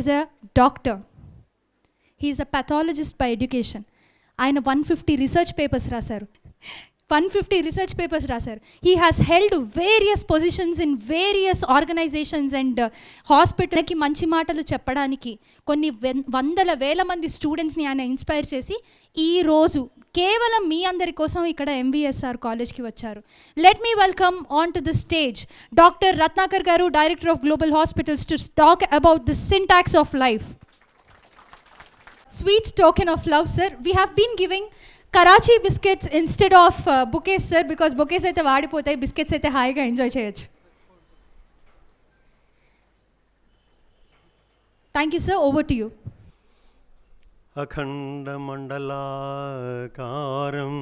is a doctor. He is a pathologist by education. ఆయన 150 research papers రాశారు. 150 research papers రాశారు. He has held various positions in various organisations and హాస్పిటల్కి మంచి మాటలు చెప్పడానికి కొన్ని వందల వేల మంది స్టూడెంట్స్ని ఆయన ఇన్స్పైర్ చేసి ఈరోజు కేవలం మీ అందరి కోసం ఇక్కడ ఎంవిఎస్ఆర్ కాలేజ్కి వచ్చారు. Let me welcome on to the stage doctor Ratnakar garu, director of Global Hospitals, to talk about the syntax of life. Sweet token of love, sir. We have been giving Karachi biscuits instead of bouquets, sir, because bouquets aithe vaadipotayi, biscuits aithe haiga enjoy cheyochu. Thank you, sir. Over to you. Akhanda mandalakaram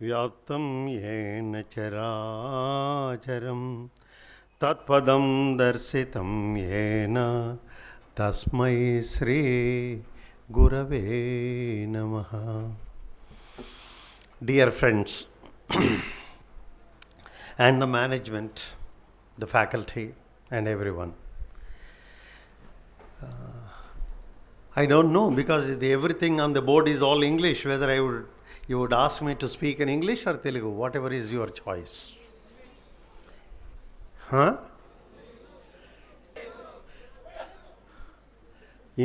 vyaptam yena characharam tatpadam darsitam yena tasmai Sri Gurave Namaha. Dear friends and the management, the faculty and everyone, I don't know, because everything on the board is all English, whether you would ask me to speak in English or Telugu, whatever is your choice.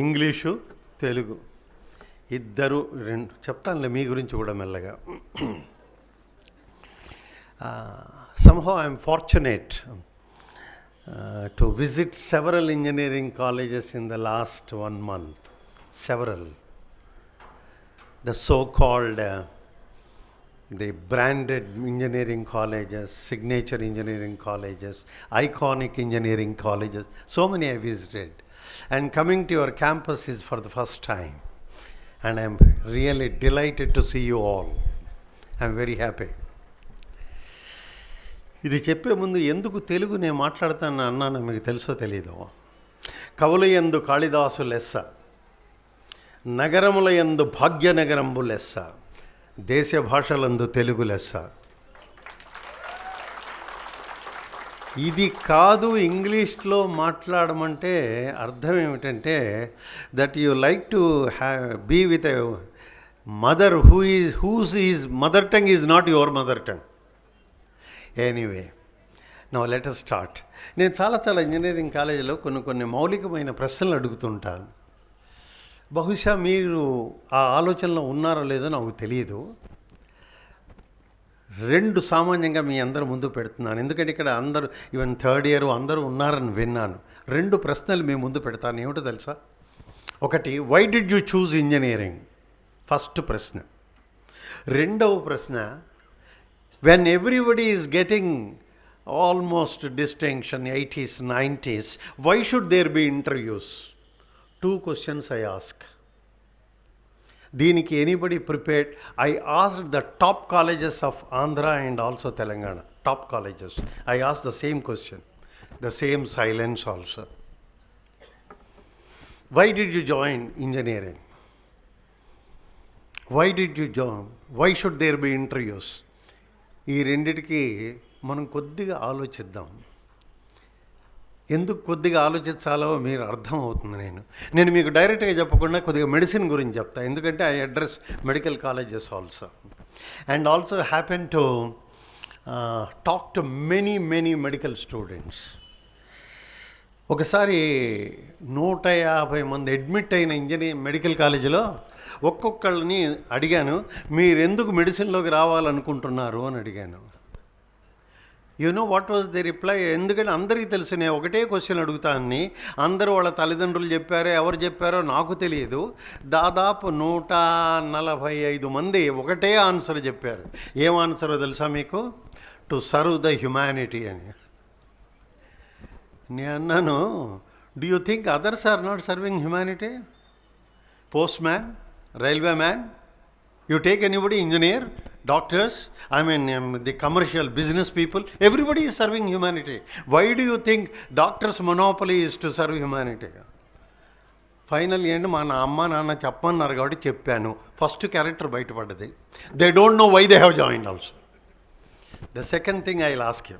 English Telugu ఇద్దరు రెండు చెప్తానులే మీ గురించి కూడా మెల్లగా. somehow I am fortunate to visit several engineering colleges in the last 1 month. Several. The so-called the branded engineering colleges, signature engineering colleges, iconic engineering colleges, so many I visited. And coming to your campus is for the first time. And I am really delighted to see you all. I am very happy. ఇది చెప్పే ముందు ఎందుకు తెలుగు నేను మాట్లాడతాను అన్నాను మీకు తెలుసో తెలీదు. కవుల యందు కాళిదాసు లెస్స, నగరముల యందు భాగ్యనగరంబు లెస్స, దేశ భాషలందు తెలుగు లెస్స. ఇది కాదు ఇంగ్లీష్లో మాట్లాడమంటే అర్థం ఏమిటంటే that you like to be with a mother whose is mother tongue is not your mother tongue. Anyway, now let us start. నేను చాలా ఇంజనీరింగ్ కాలేజీలో కొన్ని మౌలికమైన ప్రశ్నలు అడుగుతుంటాను. బహుశా మీరు ఆ ఆలోచనలో ఉన్నారో లేదో నాకు తెలియదు. 2 సామాన్యంగా మీ అందరూ ముందు పెడుతున్నాను, ఎందుకంటే ఇక్కడ అందరూ ఈవెన్ థర్డ్ ఇయర్ అందరూ ఉన్నారని విన్నాను. 2 ప్రశ్నలు మీ ముందు పెడతాను. ఏమిటో తెలుసా? ఒకటి, why did you choose engineering? First ప్రశ్న. రెండవ ప్రశ్న, when everybody is getting almost distinction 80s, 90s, why should there be interviews? 2 questions I ask. దీనికి anybody prepared? I asked the top colleges of Andhra and also Telangana, top colleges. I ask the same question, the same silence also. Why did you join engineering? Why did you join? Why should there be interviews? ఈ రెండిటికి మనం కొద్దిగా ఆలోచిద్దాం. ఎందుకు కొద్దిగా ఆలోచించాలో మీరు అర్థం అవుతుంది. నేను మీకు డైరెక్ట్గా చెప్పకుండా కొద్దిగా మెడిసిన్ గురించి చెప్తాను, ఎందుకంటే I address medical colleges also and also happen to talk to many medical students. ఒకసారి 150 మంది అడ్మిట్ అయిన మెడికల్ కాలేజీలో ఒక్కొక్కళ్ళని అడిగాను, మీరెందుకు మెడిసిన్లోకి రావాలనుకుంటున్నారు అని అడిగాను. You know what was the reply? ఎందుకంటే అందరికీ తెలుసు నేను ఒకటే క్వశ్చన్ అడుగుతానని. అందరూ వాళ్ళ తల్లిదండ్రులు చెప్పారో ఎవరు చెప్పారో నాకు తెలియదు. దాదాపు 145 మంది ఒకటే ఆన్సర్ చెప్పారు. ఏం ఆన్సరో తెలుసా మీకు? టు సర్వ్ ద హ్యుమానిటీ అని. నేను అన్నాను, do you think others are not serving humanity? Postman, railway man, you take anybody, engineer, doctors, the commercial business people, everybody is serving humanity. Why do you think doctors' monopoly is to serve humanity? Finally, మా అమ్మ నాన్న చెప్పమన్నారు కాబట్టి చెప్పాను. First character బయటపడ్డది. They don't know why they have joined also. The second thing I will ask you,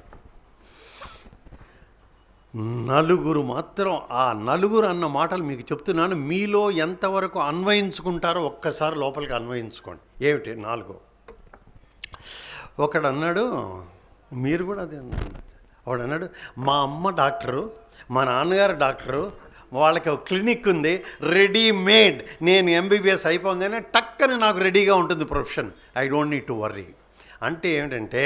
నలుగురు మాత్రం, ఆ నలుగురు అన్న మాటలు మీకు చెప్తున్నాను, మీలో ఎంతవరకు అన్వయించుకుంటారో ఒక్కసారి లోపలికి అన్వయించుకోండి. ఏమిటి 4? ఒకడు అన్నాడు, మీరు కూడా అదే అన్నాడు, వాడు అన్నాడు, మా అమ్మ డాక్టరు, మా నాన్నగారు డాక్టరు, వాళ్ళకి ఒక క్లినిక్ ఉంది, రెడీమేడ్. నేను ఎంబీబీఎస్ అయిపోగానే టక్కని నాకు రెడీగా ఉంటుంది profession, I don't need to worry. అంటే ఏమిటంటే,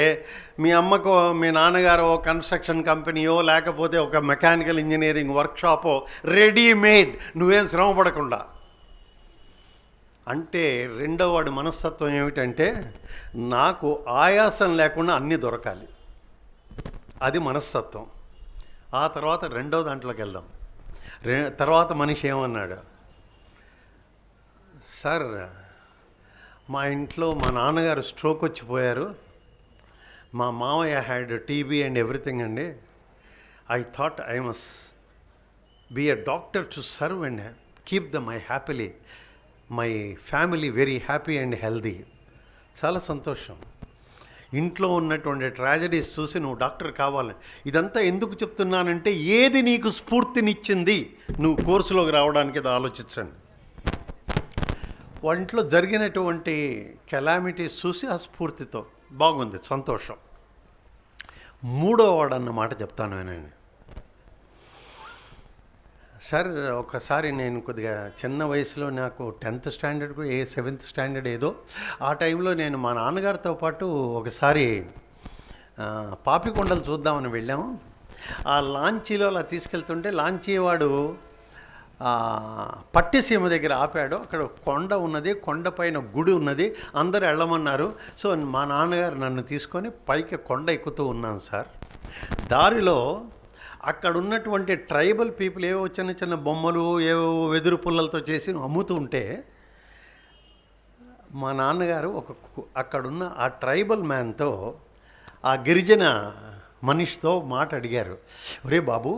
మీ అమ్మకో మీ నాన్నగారో కన్స్ట్రక్షన్ కంపెనీయో లేకపోతే ఒక మెకానికల్ ఇంజనీరింగ్ వర్క్షాపో రెడీమేడ్, నువ్వేం శ్రమ పడకుండా. అంటే రెండో వాడి మనస్తత్వం ఏమిటంటే, నాకు ఆయాసం లేకుండా అన్నీ దొరకాలి, అది మనస్తత్వం. ఆ తర్వాత రెండో దాంట్లోకి వెళ్దాం. తర్వాత మనిషి ఏమన్నాడు, సార్ మా ఇంట్లో మా నాన్నగారు స్ట్రోక్ వచ్చిపోయారు, మా మామయ్య హ్యాడ్ టీబీ అండ్ ఎవ్రీథింగ్ అండి. I thought I must be a doctor to serve and keep the my happily my family very happy and healthy. చాలా సంతోషం. ఇంట్లో ఉన్నటువంటి ట్రాజడీస్ చూసి నువ్వు డాక్టర్ కావాలని. ఇదంతా ఎందుకు చెప్తున్నానంటే, ఏది నీకు స్ఫూర్తినిచ్చింది నువ్వు కోర్సులోకి రావడానికి, అది ఆలోచించండి. వాళ్ళ ఇంట్లో జరిగినటువంటి కెలామిటీస్ చూసి ఆ స్ఫూర్తితో బాగుంది, సంతోషం. మూడో వాడు అన్న మాట చెప్తాను వినండి. సార్ ఒకసారి నేను కొద్దిగా చిన్న వయసులో, నాకు 10th స్టాండర్డ్ 7th స్టాండర్డ్ ఏదో, ఆ టైంలో నేను మా నాన్నగారితో పాటు ఒకసారి పాపికొండలు చూద్దామని వెళ్ళాము. ఆ లాంచీలో అలా తీసుకెళ్తుంటే లాంచీ వాడు పట్టిసీమ దగ్గర ఆపాడు. అక్కడ కొండ ఉన్నది, కొండపైన గుడి ఉన్నది, అందరూ వెళ్ళమన్నారు. సో మా నాన్నగారు నన్ను తీసుకొని పైకి కొండ ఎక్కుతూ ఉన్నాను సార్. దారిలో అక్కడ ఉన్నటువంటి ట్రైబల్ పీపుల్ ఏవో చిన్న చిన్న బొమ్మలు, ఏవో వెదురు పుల్లలతో చేసి అమ్ముతూ ఉంటే, మా నాన్నగారు అక్కడున్న ఆ ట్రైబల్ మ్యాన్తో, ఆ గిరిజన మనిషితో మాట అడిగారు, ఒరే బాబు,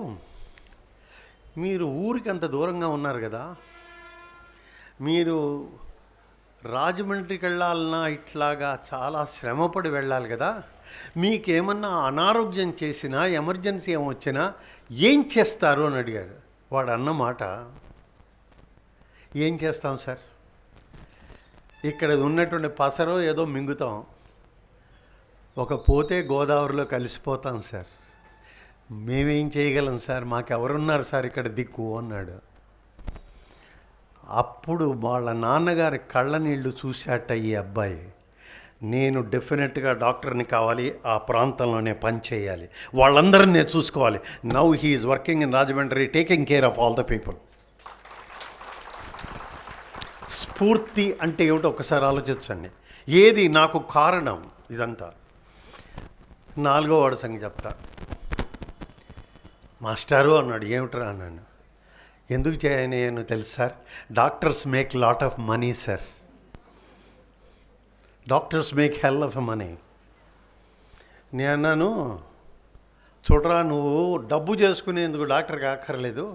మీరు ఊరికి అంత దూరంగా ఉన్నారు కదా, మీరు రాజమండ్రికి వెళ్ళాలన్నా ఇట్లాగా చాలా శ్రమపడి వెళ్ళాలి కదా, మీకేమన్నా అనారోగ్యం చేసినా, ఎమర్జెన్సీ ఏమొచ్చినా ఏం చేస్తారు అని అడిగాడు. వాడు అన్నమాట, ఏం చేస్తాం సార్, ఇక్కడ ఉన్నటువంటి పసరో ఏదో మింగుతాం, ఒక పోతే గోదావరిలో కలిసిపోతాం సార్, మేమేం చేయగలం సార్, మాకెవరున్నారు సార్ ఇక్కడ దిక్కు అన్నాడు. అప్పుడు వాళ్ళ నాన్నగారి కళ్ళ నీళ్లు చూశాట ఈ అబ్బాయి. నేను డెఫినెట్గా డాక్టర్ని కావాలి, ఆ ప్రాంతంలోనే పని చేయాలి, వాళ్ళందరినీ నేను చూసుకోవాలి. Now he is working in Rajahmundry, taking care of all the people. స్ఫూర్తి అంటే ఏమిటో ఒకసారి ఆలోచించండి. ఏది నాకు కారణం ఇదంతా. 4వ వాడి సంగతి చెప్తా. మాస్టారు అన్నాడు. ఏమిట్రా అన్నాను. ఎందుకు చేయను తెలుసు sir, doctors make lot of money sir, doctors make hell of money. నేను అన్నాను, చూడరా, నువ్వు డబ్బు చేసుకునేందుకు డాక్టర్ కాక్కర్లేదు.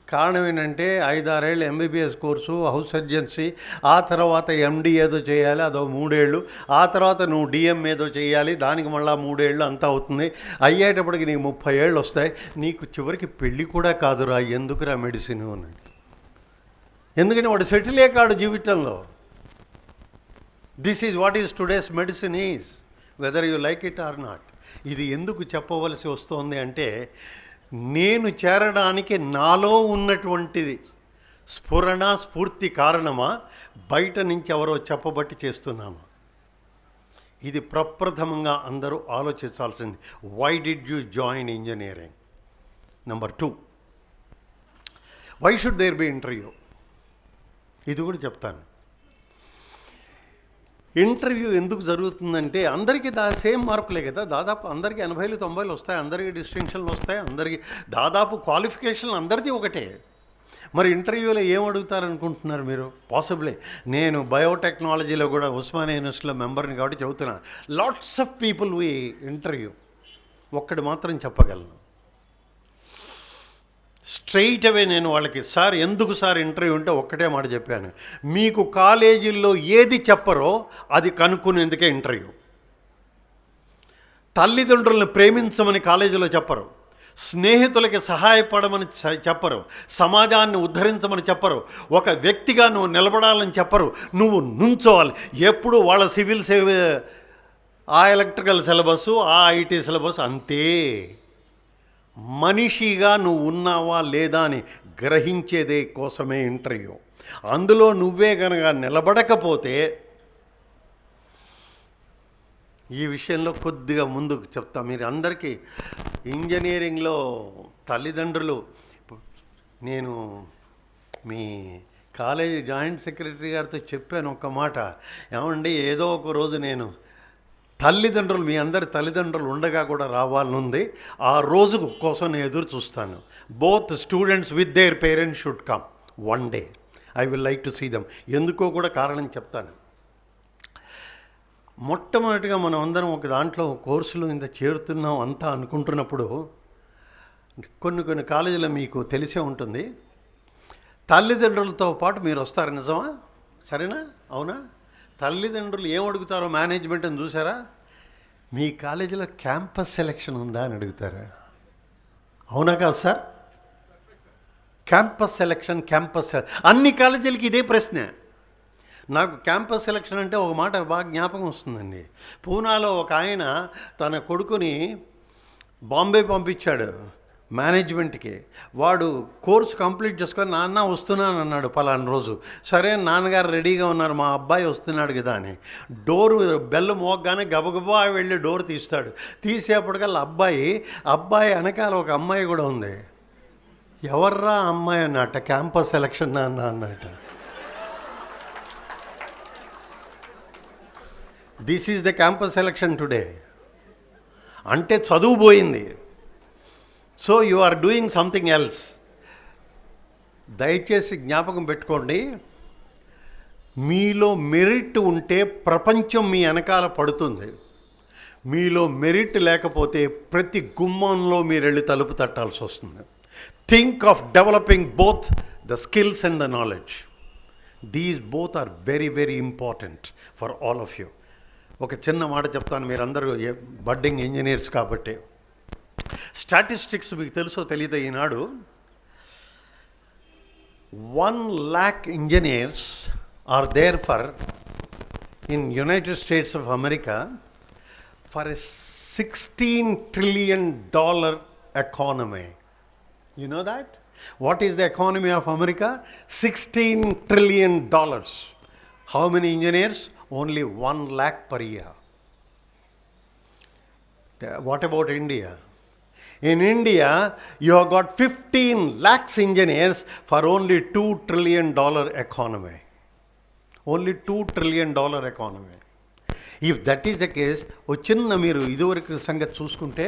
కారణం ఏంటంటే 5-6 ఏళ్ళు ఎంబీబీఎస్ కోర్సు, హౌస్ సర్జన్సీ, ఆ తర్వాత ఎండి ఏదో చేయాలి, అదో 3 ఏళ్ళు, ఆ తర్వాత నువ్వు డిఎం ఏదో చేయాలి, దానికి మళ్ళీ 3 ఏళ్ళు అంతా అవుతుంది. అయ్యేటప్పటికి నీకు 30 ఏళ్ళు వస్తాయి, నీకు చివరికి పెళ్ళి కూడా కాదురా, ఎందుకురా మెడిసిన్ అన్నాడు. ఎందుకని వాడు సెటిలే కాడు జీవితంలో. This is what is today's medicine is, whether you like it or not. ఇది ఎందుకు చెప్పవలసి వస్తుంది అంటే, నేను చేరడానికి నాలో ఉన్నటువంటిది స్ఫురణ, స్ఫూర్తి కారణమా, బయట నుంచి ఎవరో చెప్పబట్టి చేస్తున్నామా? ఇది ప్రప్రథమంగా అందరూ ఆలోచించాల్సింది. Why did you join engineering? Number 2, why should there be interview? ఇది కూడా చెప్తాను. ఇంటర్వ్యూ ఎందుకు జరుగుతుందంటే, అందరికీ సేమ్ మార్కులే కదా, దాదాపు అందరికీ 80లు 90లు వస్తాయి, అందరికీ డిస్టింక్షన్లు వస్తాయి, అందరికీ దాదాపు క్వాలిఫికేషన్లు అందరిది ఒకటే. మరి ఇంటర్వ్యూలో ఏం అడుగుతారనుకుంటున్నారు మీరు? పాసిబులే. నేను బయోటెక్నాలజీలో కూడా ఉస్మానియా యూనివర్సిటీలో మెంబర్ని కాబట్టి చెబుతున్నా, lots of people we interview. ఒక్కడు మాత్రం చెప్పగలను, స్ట్రైట్ అవే నేను వాళ్ళకి, సార్ ఎందుకు సార్ ఇంటర్వ్యూ ఉంటే ఒక్కటే మాట చెప్పాను, మీకు కాలేజీల్లో ఏది చెప్పరో అది కనుక్కునేందుకే ఇంటర్వ్యూ. తల్లిదండ్రులను ప్రేమించమని కాలేజీలో చెప్పరు, స్నేహితులకి సహాయపడమని చెప్పరు, సమాజాన్ని ఉద్ధరించమని చెప్పరు, ఒక వ్యక్తిగా నువ్వు నిలబడాలని చెప్పరు, నువ్వు నుంచోవాలి. ఎప్పుడు వాళ్ళ సివిల్ ఆ ఎలక్ట్రికల్ సిలబస్, ఆ ఐటీ సిలబస్ అంతే. మనిషిగా నువ్వు ఉన్నావా లేదా అని గ్రహించేదే కోసమే ఇంటర్వ్యూ. అందులో నువ్వే కనుక నిలబడకపోతే, ఈ విషయంలో కొద్దిగా ముందుకు చెప్తా. మీరు అందరికీ ఇంజనీరింగ్లో తల్లిదండ్రులు, నేను మీ కాలేజీ జాయింట్ సెక్రటరీ గారితో చెప్పాను ఒక్క మాట, ఏమండి ఏదో ఒక రోజు నేను తల్లిదండ్రులు, మీ అందరి తల్లిదండ్రులు ఉండగా కూడా రావాలనుంది, ఆ రోజు కోసం నేను ఎదురు చూస్తాను. Both students with their parents should come one day. I will like to see them. ఎందుకో కూడా కారణం చెప్తాను. మొట్టమొదటిగా మనం అందరం ఒక దాంట్లో కోర్సులు ఇంత చేరుతున్నాం అంతా అనుకుంటున్నప్పుడు, కొన్ని కాలేజీలో మీకు తెలిసే ఉంటుంది, తల్లిదండ్రులతో పాటు మీరు వస్తారు. నిజమా? సరేనా? అవునా? తల్లిదండ్రులు ఏం అడుగుతారో మేనేజ్మెంట్ అని చూసారా? మీ కాలేజీలో క్యాంపస్ సెలెక్షన్ ఉందా అని అడుగుతారా? అవునా కాదు సార్? క్యాంపస్ సెలెక్షన్, అన్ని కాలేజీలకి ఇదే ప్రశ్న. నాకు క్యాంపస్ సెలెక్షన్ అంటే ఒక మాట బాగా జ్ఞాపకం వస్తుందండి. పూనాలో ఒక ఆయన తన కొడుకుని బాంబే పంపించాడు మేనేజ్మెంట్కి. వాడు కోర్సు కంప్లీట్ చేసుకొని, నాన్న వస్తున్నాను అన్నాడు పలానా రోజు. సరే నాన్నగారు రెడీగా ఉన్నారు, మా అబ్బాయి వస్తున్నాడు కదా అని. డోరు బెల్ మోగ్గానే గబగబా వెళ్ళి డోర్ తీస్తాడు. తీసేపటికల్లా అబ్బాయి వెనకాల ఒక అమ్మాయి కూడా ఉంది. ఎవర్రా అమ్మాయి అన్నట్ట, క్యాంపస్ సెలక్షన్ నాన్న అన్నట్ట. This is the campus selection today. అంటే చదువు పోయింది. So you are doing something else. దయచేసి జ్ఞాపకం పెట్టుకోండి, మీలో మెరిట్ ఉంటే ప్రపంచం మీ వెనకాల పడుతుంది. మీలో మెరిట్ లేకపోతే ప్రతి గుమ్మంలో మీరు వెళ్ళి తలుపు తట్టాల్సి వస్తుంది. Think of developing both the skills and the knowledge. These both are very very important for all of you. ఒక చిన్న మాట చెప్తాను, మీరందరూ బడ్డింగ్ ఇంజనీర్స్ కాబట్టి. స్టాటిస్టిక్స్ మీకు తెలుసో తెలియదు, ఈనాడు 1,00,000 engineers are there for in United States of America for a $16 trillion economy. You know that? What is the economy of America? $16 trillion. How many engineers? Only 1,00,000 per year. What about India? In India, you have got 15 lakhs engineers for only $2 trillion economy. Only $2 trillion economy. If that is the case, ఓ చిన్న మీరు ఇదివరకు సంగతి చూసుకుంటే,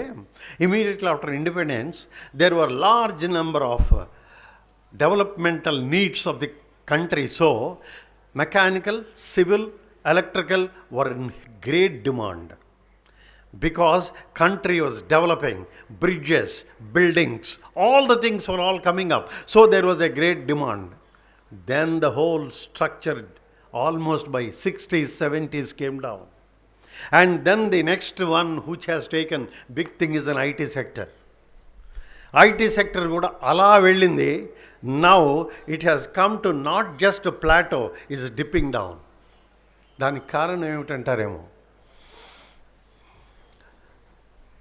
immediately after independence, there were large number of developmental needs of the country. So, mechanical, civil, electrical were in great demand. Because country was developing, bridges, buildings, all the things were all coming up. So there was a great demand. Then the whole structure almost by 60s, 70s came down. And then the next one which has taken big thing is an IT sector. IT sector kuda ala vellindi. Now it has come to not just a plateau, is dipping down. దానికి కారణం ఏమిటంటారేమో.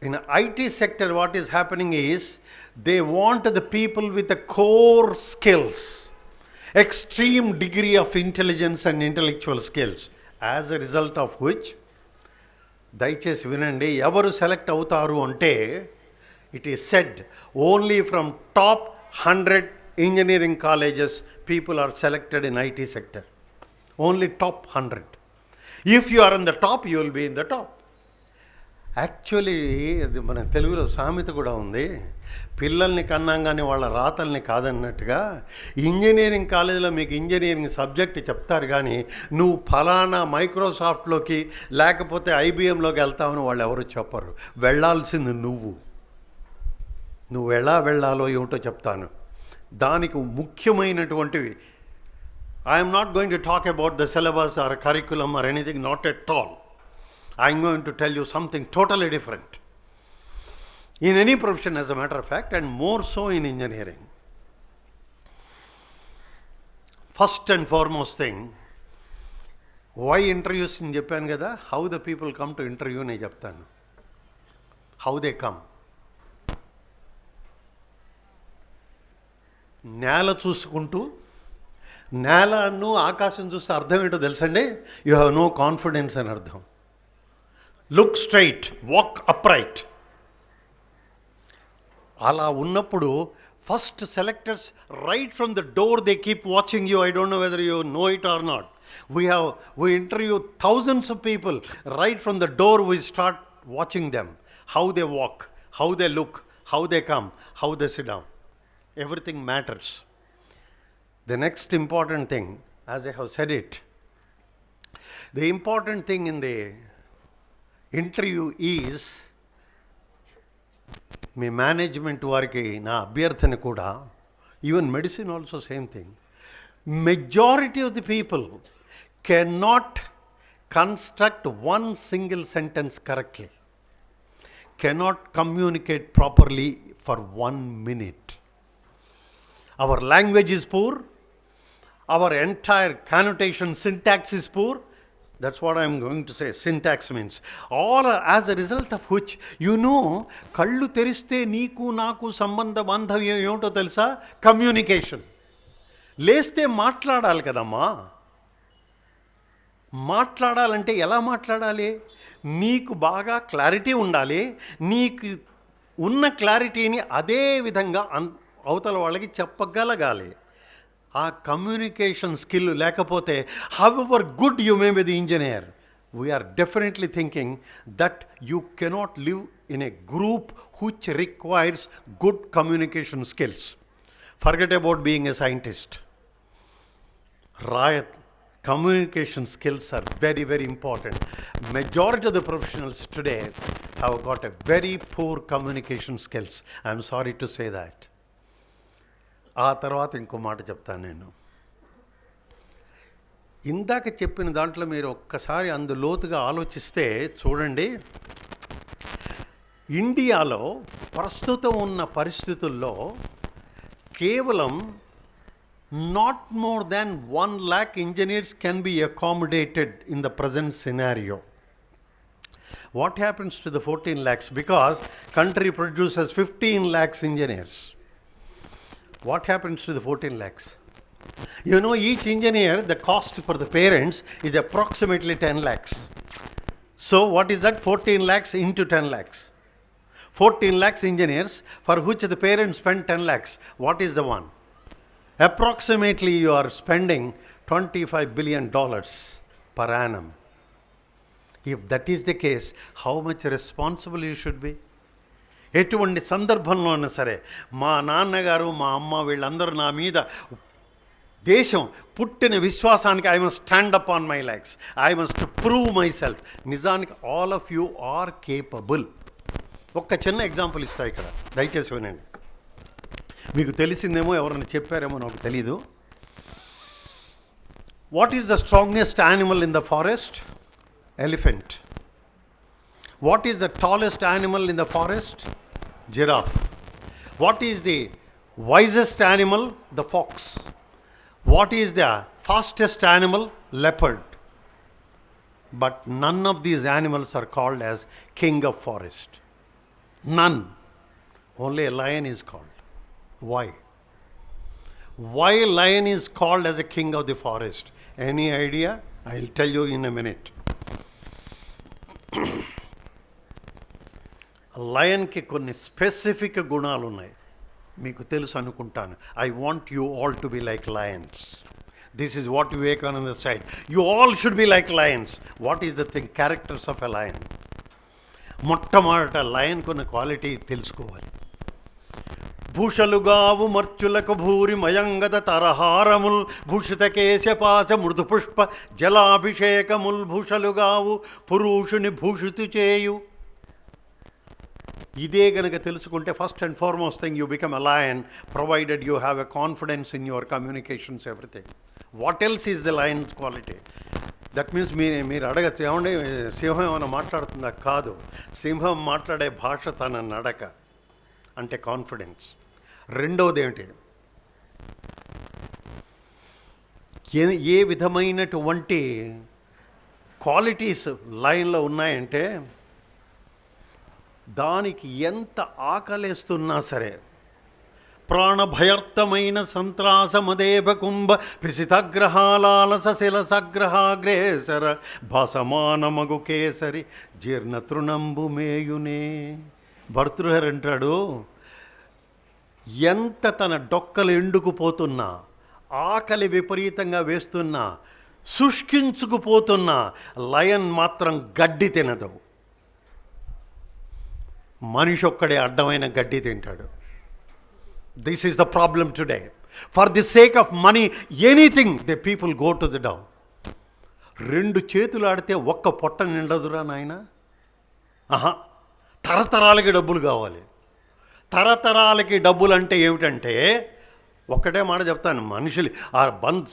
In IT sector, what is happening is they want the people with the core skills, extreme degree of intelligence and intellectual skills. As a result of which, దయచేసి వినండి, ఎవరు select అవుతారు అంటే, it is said only from top 100 engineering colleges people are selected in IT sector. Only top 100. If you are in the top, you will be in the top. Actually అది మన తెలుగులో సామెత కూడా ఉంది, పిల్లల్ని కన్నాగానే వాళ్ళ రాతల్ని కాదన్నట్టుగా. ఇంజనీరింగ్ కాలేజీలో మీకు ఇంజనీరింగ్ సబ్జెక్ట్ చెప్తారు, కానీ నువ్వు ఫలానా మైక్రోసాఫ్ట్లోకి లేకపోతే ఐబిఎంలోకి వెళ్తావని వాళ్ళు ఎవరు చెప్పరు. వెళ్ళాల్సింది నువ్వు ఎలా వెళ్ళాలో ఏమిటో చెప్తాను. దానికి ముఖ్యమైనటువంటివి, I'm not going to talk about the syllabus or curriculum or anything, not at all. I'm going to tell you something totally different. in any profession as a matter of fact, and more so in engineering. First and foremost thing, why interviews in Japan kada, how the people come to interview ne cheptanu. How they come. నేల చూసుకుంటూ నేలను ఆకాశం చూస్తే అర్థం ఏంటో తెలుసండి, you have no confidence అని అర్థం. Look straight, walk upright. అలా ఉన్నప్పుడు first selectors right from the door they keep watching you. I don't know whether you know it or not. We interview thousands of people. Right from the door we start watching them. How they walk, how they look, how they come, how they sit down. Everything matters. The next important thing, as I have said it, the important thing in the interview is, me management వారికి నా అభ్యర్థన కూడా, even medicine also same thing, majority of the people cannot construct one single sentence correctly, cannot communicate properly for 1 minute. Our language is poor, our entire connotation syntax is poor. That's what I am going to say, syntax means. All are, as a result of which, you know, kallu teriste neeku naaku sambandha bandhavya ఏంటో తెలుసా? Communication. లేస్తే మాట్లాడాలి కదమ్మా. మాట్లాడాలంటే ఎలా మాట్లాడాలి? నీకు బాగా క్లారిటీ ఉండాలి. నీకు ఉన్న క్లారిటీని అదే విధంగా అవతల వాళ్ళకి చెప్పగలగాలి. ఆ కమ్యూనికేషన్ స్కిల్ లేకపోతే, however good you may be the engineer, we are definitely thinking that you cannot live in a group which requires good communication skills. Forget about being a scientist. Communication skills are very, very important. Majority of the professionals today have got a very poor communication skills. I am sorry to say that. ఆ తర్వాత ఇంకో మాట చెప్తాను నేను. ఇందాక చెప్పిన దాంట్లో మీరు ఒక్కసారి అందులోతుగా ఆలోచిస్తే చూడండి, ఇండియాలో ప్రస్తుతం ఉన్న పరిస్థితుల్లో కేవలం not more than 1 lakh engineers can be accommodated in the present scenario. What happens to the 14 lakhs? Because country produces 15 lakhs engineers. What happens to the 14 lakhs? You know, each engineer, the cost for the parents is approximately 10 lakhs. So what is that? 14 lakhs into 10 lakhs. 14 lakhs engineers for which the parents spend 10 lakhs. What is the one? Approximately you are spending $25 billion per annum. If that is the case, how much responsible you should be? ఎటువంటి సందర్భంలో అయినా సరే, మా నాన్నగారు మా అమ్మ వీళ్ళందరూ నా మీద దేశం పుట్టిన విశ్వాసానికి I must stand up on my legs, I must prove my self. నిజానికి all of you are capable. ఒక్క చిన్న ఎగ్జాంపుల్ ఇస్తా ఇక్కడ, దయచేసి వినండి. మీకు తెలిసిందేమో, ఎవరైనా చెప్పారేమో నాకు తెలీదు. What is the strongest animal in the forest? Elephant. What is the tallest animal in the forest? Giraffe. What is the wisest animal? The fox. What is the fastest animal? Leopard. But none of these animals are called as king of forest. None. Only a lion is called. Why? Why lion is called as a king of the forest? Any idea? I'll tell you in a minute. Lion కి కొన్ని specific గుణాలు ఉన్నాయి, మీకు తెలుసు అనుకుంటాను. I want you all to be like Lions. This is what Vivekananda side. You all should be like Lions. What is the thing? Characters of a lion. మొట్టమొదట lion కొన్న quality తెలుసుకోవాలి. భూషలుగావు మర్చులకు భూరి మయంగద తరహారముల్ భూషిత కేశపాశ మృదు పుష్ప జలాభిషేకముల్ భూషలుగావు పురుషుని భూషితు చేయు. ఇదే గనక తెలుసుకుంటే, first and foremost thing, you become a lion provided you have a confidence in your communications, everything. What else is the lion quality? That means మీరు అడగచ్చు, ఏమంటే సింహం ఏమైనా మాట్లాడుతుందా? కాదు, సింహం మాట్లాడే భాష తన నడక. అంటే కాన్ఫిడెన్స్. రెండవది ఏమిటి, ఏ విధమైనటువంటి క్వాలిటీస్ లైన్లో ఉన్నాయంటే దానికి ఎంత ఆకలేస్తున్నా సరే, ప్రాణభయర్థమైన సంత్రాసమదేవ కుంభ పిసితగ్రహాలాలస శిలసగ్రహాగ్రేసర భాసమానమగు కేసరి జీర్ణ తృణంబు మేయునే. భర్తృహరి అంటాడు, ఎంత తన డొక్కలు ఎండుకుపోతున్నా, ఆకలి విపరీతంగా వేస్తున్నా, శుష్కించుకుపోతున్నా లయన్ మాత్రం గడ్డి తినదు. మనిషి ఒక్కడే అడ్డమైన గడ్డి తింటాడు. This is the problem today. For the sake of money anything the people go to the down. రెండు చేతులు ఆడితే ఒక్క పొట్ట నిండదురా నాయన. తరతరాలకి డబ్బులు కావాలి. తరతరాలకి డబ్బులు అంటే ఏమిటంటే, ఒక్కటే మాట చెప్తాను, మనుషులు ఆ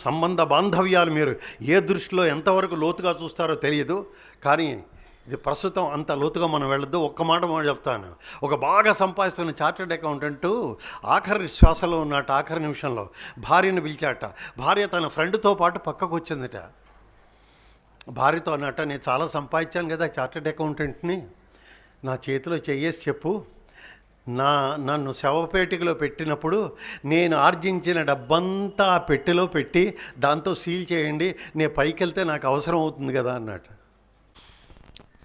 సంబంధ బాంధవ్యాలు మీరు ఏ దృష్టిలో ఎంతవరకు లోతుగా చూస్తారో తెలియదు, కానీ ఇది ప్రస్తుతం అంత లోతుగా మనం వెళ్ళొద్దు. ఒక్క మాట చెప్తాను. ఒక బాగా సంపాదిస్తున్న చార్టెడ్ అకౌంటెంట్ ఆఖరి శ్వాసలో ఉన్నట్ట, ఆఖరి నిమిషంలో భార్యను పిలిచాట. భార్య తన ఫ్రెండ్తో పాటు పక్కకు వచ్చిందిట. భార్యతో అన్నట్ట, నేను చాలా సంపాదించాను కదా చార్టెడ్ అకౌంటెంట్ని, నా చేతిలో చెయ్యేసి చెప్పు, నన్ను శవపేటికలో పెట్టినప్పుడు నేను ఆర్జించిన డబ్బంతా ఆ పెట్టెలో పెట్టి దాంతో సీల్ చేయండి, నేను పైకి వెళ్తే నాకు అవసరం అవుతుంది కదా అన్నట్టు.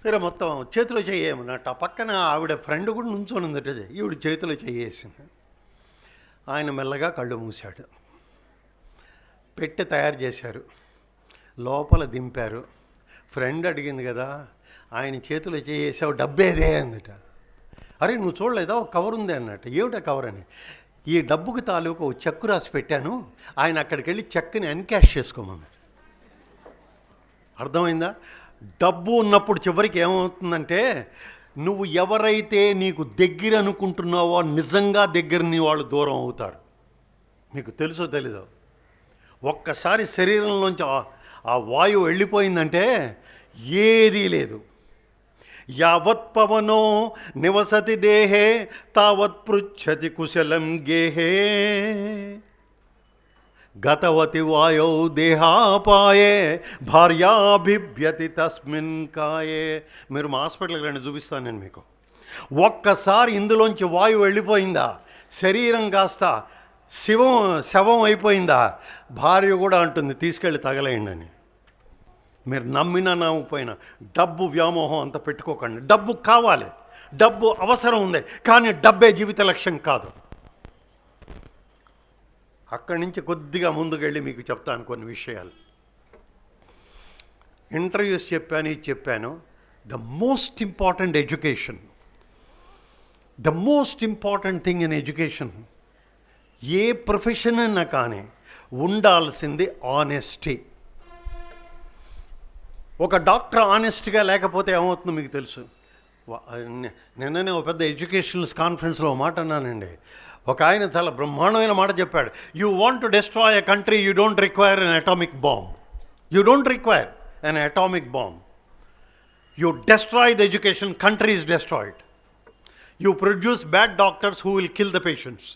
సరే, మొత్తం చేతిలో చెయ్యేమన్నట్టు. ఆ పక్కన ఆవిడ ఫ్రెండ్ కూడా నుంచొని ఉందట. ఈవిడ చేతిలో చెయ్యేసింది. ఆయన మెల్లగా కళ్ళు మూశాడు. పెట్టె తయారు చేశారు, లోపల దింపారు. ఫ్రెండ్ అడిగింది కదా, ఆయన చేతిలో చేసావు, డబ్బేదే అందట. అరే నువ్వు చూడలేదా, ఒక కవర్ ఉంది అన్నట్టు. ఏమిటా కవర్ అని, ఈ డబ్బుకి తాలూకు ఒక చెక్కు రాసి పెట్టాను, ఆయన అక్కడికి వెళ్ళి చెక్కుని ఎన్కాష్ చేసుకోమన్నాడు. అర్థమైందా? డబ్బు ఉన్నప్పుడు చివరికి ఏమవుతుందంటే, నువ్వు ఎవరైతే నీకు దగ్గర అనుకుంటున్నావో నిజంగా దగ్గరని వాళ్ళు దూరం అవుతారు. మీకు తెలుసో తెలీదో, ఒక్కసారి శరీరంలోంచి ఆ వాయువు వెళ్ళిపోయిందంటే ఏదీ లేదు. యావత్ పవనో నివసతి దేహే తావత్ పృచ్ఛతి కుశలం గేహే గతవతి వాయౌ దేహాపాయే భార్యాభిభ్యతి తస్మిన్ కాయే. మీరు మా హాస్పిటల్కి రండి, చూపిస్తాను నేను మీకు. ఒక్కసారి ఇందులోంచి వాయువు వెళ్ళిపోయిందా, శరీరం కాస్త శవం అయిపోయిందా, భార్య కూడా అంటుంది తీసుకెళ్ళి తగలేయండి అని. మీరు నమ్మినా నమ్మకపోయినా డబ్బు వ్యామోహం అంత పెట్టుకోకండి. డబ్బు కావాలి, డబ్బు అవసరం ఉంది, కానీ డబ్బే జీవిత లక్ష్యం కాదు. అక్కడి నుంచి కొద్దిగా ముందుకెళ్ళి మీకు చెప్తాను కొన్ని విషయాలు. ఇంటర్వ్యూస్ చెప్పాను, ఇది చెప్పాను. The most important education, the most important thing in education, A profession అయినా కానీ ఉండాల్సింది ఆనెస్టీ. ఒక డాక్టర్ ఆనెస్ట్గా లేకపోతే ఏమవుతుందో మీకు తెలుసు. నిన్ననే ఒక పెద్ద ఎడ్యుకేషనల్ కాన్ఫరెన్స్లో మాట అన్నానండి. ఒక ఆయన చాలా బ్రహ్మాండమైన మాట చెప్పాడు. You want to destroy a country, you don't require an atomic bomb. You don't require an atomic bomb. You destroy the education, country is destroyed. You produce bad doctors who will kill the patients.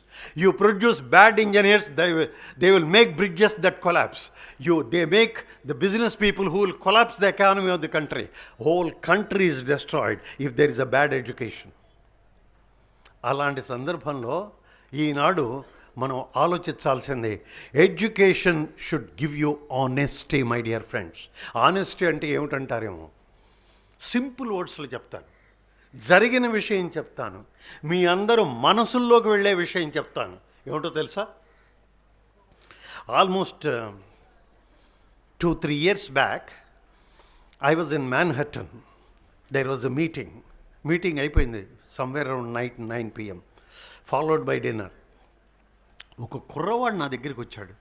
You produce bad engineers, they will make bridges that collapse. They make the business people who will collapse the economy of the country. Whole country is destroyed if there is a bad education. అలాంటి సందర్భంలో ఈనాడు మనం ఆలోచించాల్సింది, education should give you honesty my dear friends. Honesty అంటే ఏమిటంటారేమో, simple వర్డ్స్లో చెప్తాను, జరిగిన విషయం చెప్తాను, మీ అందరూ మనసుల్లోకి వెళ్ళే విషయం చెప్తాను. ఏమిటో తెలుసా, almost 2-3 years back I was in Manhattan. There was a meeting అయిపోయింది somewhere around night 9 PM, followed by dinner. ఒక కుర్రవాడు నా దగ్గరికి వచ్చాడు.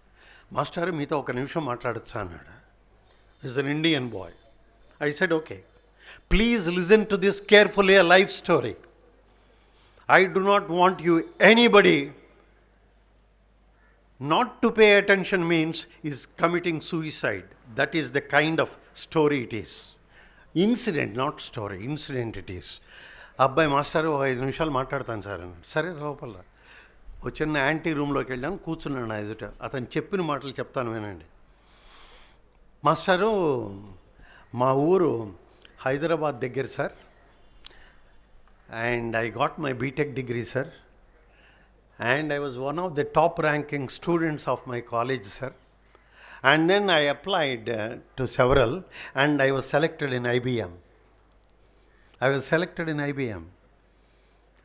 మాస్టర్ మీతో ఒక నిమిషం మాట్లాడచ్చా అన్నాడు. Is an Indian boy. I said okay. Please listen to this carefully, a life story. I do not want anybody not to pay attention means is committing suicide. That is the kind of story it is. Incident, not story, incident it is. అబ్బాయి master 5 నిమిషాలు మాట్లాడతాను sir అన్నాడు. సరే లోపల రా. ఓ చిన్న anti రూమ్లోకి వెళ్ళాం, కూర్చున్నాను నా ఎదుట. అతను చెప్పిన మాటలు చెప్తాను వినండి. మాస్టారు, మా ఊరు హైదరాబాద్ దగ్గర sir, and I got my BTech degree sir, and I was one of the top ranking students of my college sir, and then I applied to several, and I was selected in IBM. I was selected in IBM.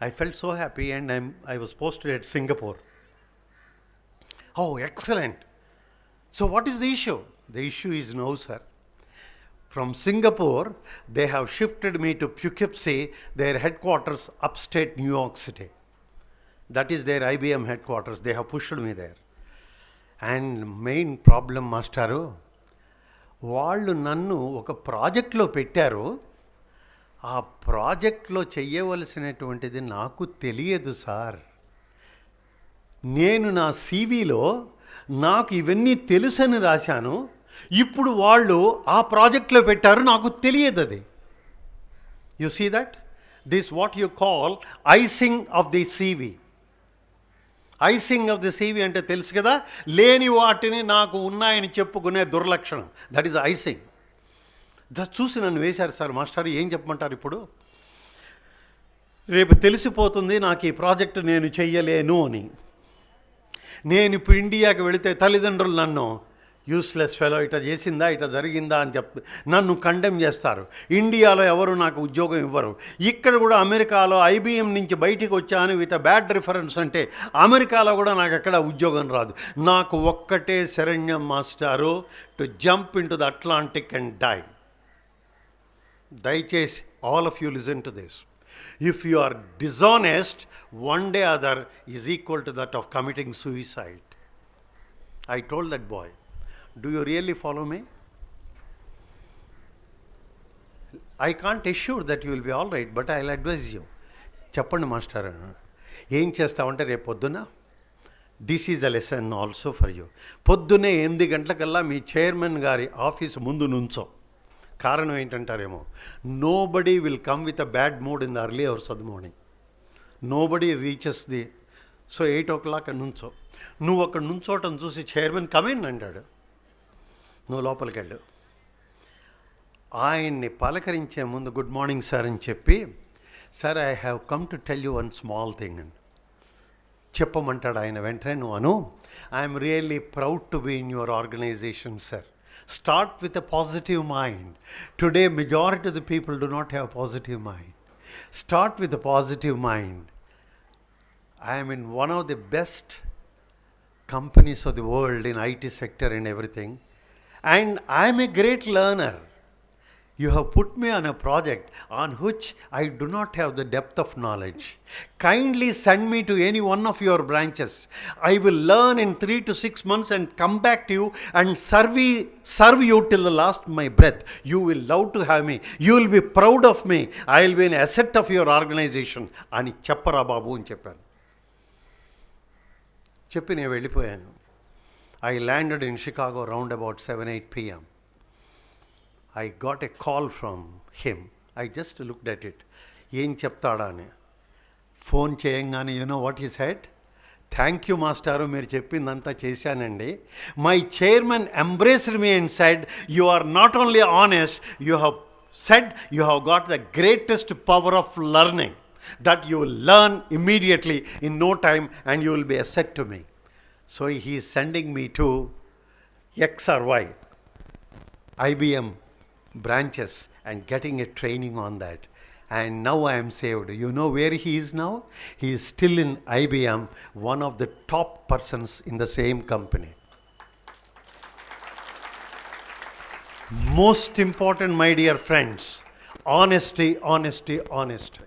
I felt so happy, and I was posted at Singapore. Oh, excellent. So what is the issue? The issue is no, sir. From Singapore, they have shifted me to Poughkeepsie, their headquarters upstate New York City. That is their IBM headquarters. They have pushed me there. And main problem మాస్టారు, వాళ్ళు నన్ను ఒక ప్రాజెక్ట్లో పెట్టారు. ఆ ప్రాజెక్ట్లో చెయ్యవలసినటువంటిది నాకు తెలియదు సార్. నేను నా సీవీలో నాకు ఇవన్నీ తెలుసని రాశాను. ఇప్పుడు వాళ్ళు ఆ ప్రాజెక్ట్లో పెట్టారు, నాకు తెలియదు అది. You see that? This what you call icing of the CV. Icing of the CV అంటే తెలుసు కదా, లేని వాటిని నాకు ఉన్నాయని చెప్పుకునే దుర్లక్షణం. That is icing. చూసి నన్ను వేశారు సార్. మాస్టర్ ఏం చెప్పమంటారు ఇప్పుడు? రేపు తెలిసిపోతుంది నాకు ఈ ప్రాజెక్టు నేను చెయ్యలేను అని. నేను ఇప్పుడు ఇండియాకి వెళితే తల్లిదండ్రులు నన్ను యూస్లెస్ ఫెలో, ఇట చేసిందా, ఇట జరిగిందా అని నన్ను కండెమ్ చేస్తారు. ఇండియాలో ఎవరు నాకు ఉద్యోగం ఇవ్వరు. ఇక్కడ కూడా అమెరికాలో ఐబిఎం నుంచి బయటికి వచ్చాను విత్ బ్యాడ్ రిఫరెన్స్ అంటే అమెరికాలో కూడా నాకు ఎక్కడ ఉద్యోగం రాదు. నాకు ఒక్కటే శరణ్యం మాస్టారు, to jump in to the Atlantic and die. దయచేసి all of you listen to this. If you are dishonest, one day other is equal to that of committing suicide. I told that boy. Do you really follow me? I can't assure that you will be all right, but I'll advise you. చెప్పండి master, ఏం చేస్తామంటే రేపు పొద్దున, this is a lesson also for you. పొద్దున్నే 8 గంటలకల్లా మీ chairman గారి office ముందు నుంచో. కారణం ఏంటంటారేమో, nobody will come with a bad mood in the early hours of the morning. Nobody reaches the. So 8 o'clock నుంచో. నువ్వు అక్కడ నుంచోటం చూసి చైర్మన్ కమిన్ అంటాడు. నువ్వు లోపలికి వెళ్ళు. ఆయన్ని పలకరించే ముందు గుడ్ మార్నింగ్ సార్ అని చెప్పి, sir I have come to tell you one small thing అని చెప్పమంటాడు ఆయన. వెంటనే నువ్వు అను, I'm really proud to be in your organisation sir. Start with a positive mind. Today majority of the people do not have positive mind. Start with a positive mind. I'm in one of the best companies of the world in IT sector and everything, and I am a great learner. You have put me on a project on which I do not have the depth of knowledge. Kindly send me to any one of your branches. I will learn in 3 to 6 months and come back to you and serve you till the last my breath. You will love to have me. You will be proud of me. I will be an asset of your organization. అని చెప్పరా బాబు అని చెప్పాను. చెప్పి నేను వెళ్ళిపోయాను. I landed in Chicago round about 7-8 p.m. I got a call from him. I just looked at it. ఏం చెప్తాడా అని ఫోన్ చేయంగానే, you know what he said? Thank you మాస్టారు, మీరు చెప్పిందంతా చేశానండి. My chairman embraced me and said, you are not only honest, you have said you have got the greatest power of learning, that you will learn immediately in no time and you will be a asset to me. So he is sending me to X or Y IBM branches and getting a training on that. And now I am saved. You know where he is now? He is still in IBM, one of the top persons in the same company. Most important, my dear friends, honesty, honesty, honesty.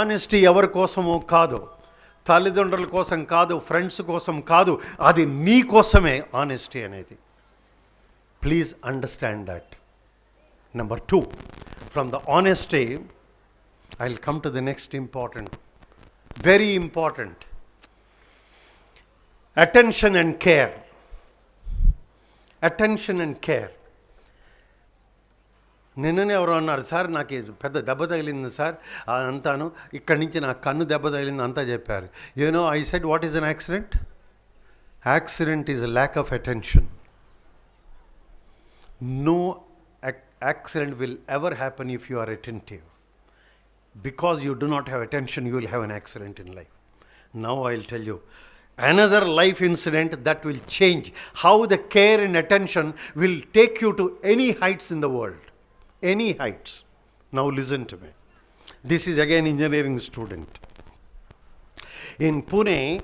Honesty ఎవరి కోసమో కాదు, తల్లిదండ్రుల కోసం కాదు, friends కోసం కాదు, అది నీ కోసమే ఆనెస్టీ అనేది. Please understand that. Number 2, from the honesty I will come to the next important, very important, attention and care. Attention and care. నిన్ననే ఎవరో అన్నారు, సార్ నాకు పెద్ద దెబ్బ తగిలింది సార్ అంతాను, ఇక్కడి నుంచి నాకు కన్ను దెబ్బ తగిలింది అంతా చెప్పారు. I said, what is an accident? Accident is a lack of attention. No accident will ever happen if you are attentive. Because you do not have attention, you will have an accident in life. Now I'll tell you another life incident that will change how the care and attention will take you to any heights in the world. Any heights. Now listen to me. This is again engineering student. In Pune,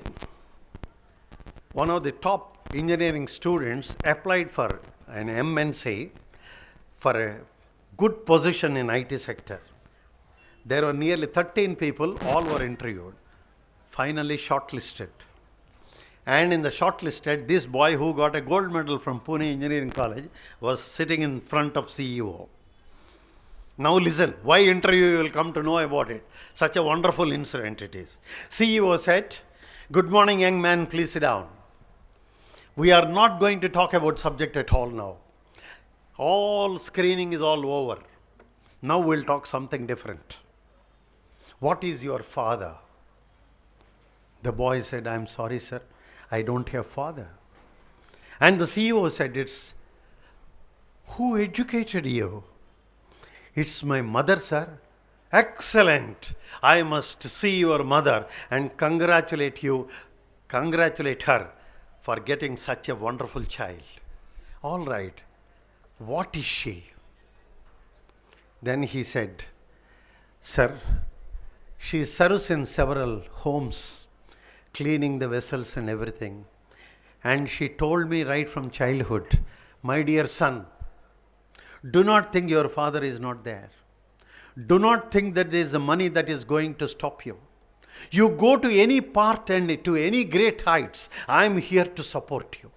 one of the top engineering students applied for an MNC for a good position in IT sector. There were nearly 13 people, all were interviewed, finally shortlisted. And in the shortlisted, this boy who got a gold medal from Pune Engineering College was sitting in front of CEO. Now listen, why interview you will come to know about it. Such a wonderful incident it is. CEO said, "Good morning young man, please sit down. We are not going to talk about subject at all now. All screening is all over. Now we'll talk something different. What is your father?" The boy said, "I'm sorry sir, I don't have father." And the CEO said, "Who educated you?" "It's my mother sir." "Excellent. I must see your mother and congratulate her for getting such a wonderful child." "All right. What is she?" Then he said, "Sir, she serves in several homes, cleaning the vessels and everything. And she told me right from childhood, 'My dear son, do not think your father is not there. Do not think that there is a money that is going to stop you. You go to any part and to any great heights, I am here to support you.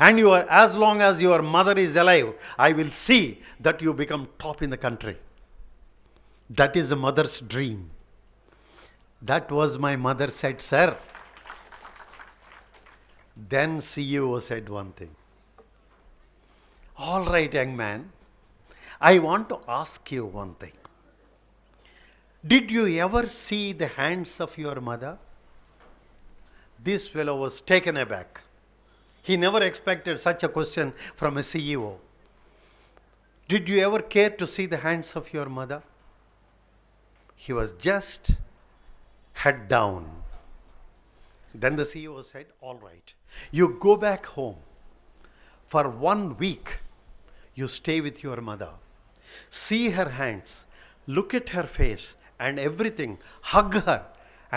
And as long as your mother is alive, I will see that you become top in the country.' That is a mother's dream." "That was my mother," said, "Sir." Then CEO said one thing. "All right, young man, I want to ask you one thing. Did you ever see the hands of your mother?" This fellow was taken aback. He never expected such a question from a CEO. "Did you ever care to see the hands of your mother?" He was just head down. Then the CEO said, "All right, you go back home. For 1 week, you stay with your mother. See her hands, look at her face and everything, hug her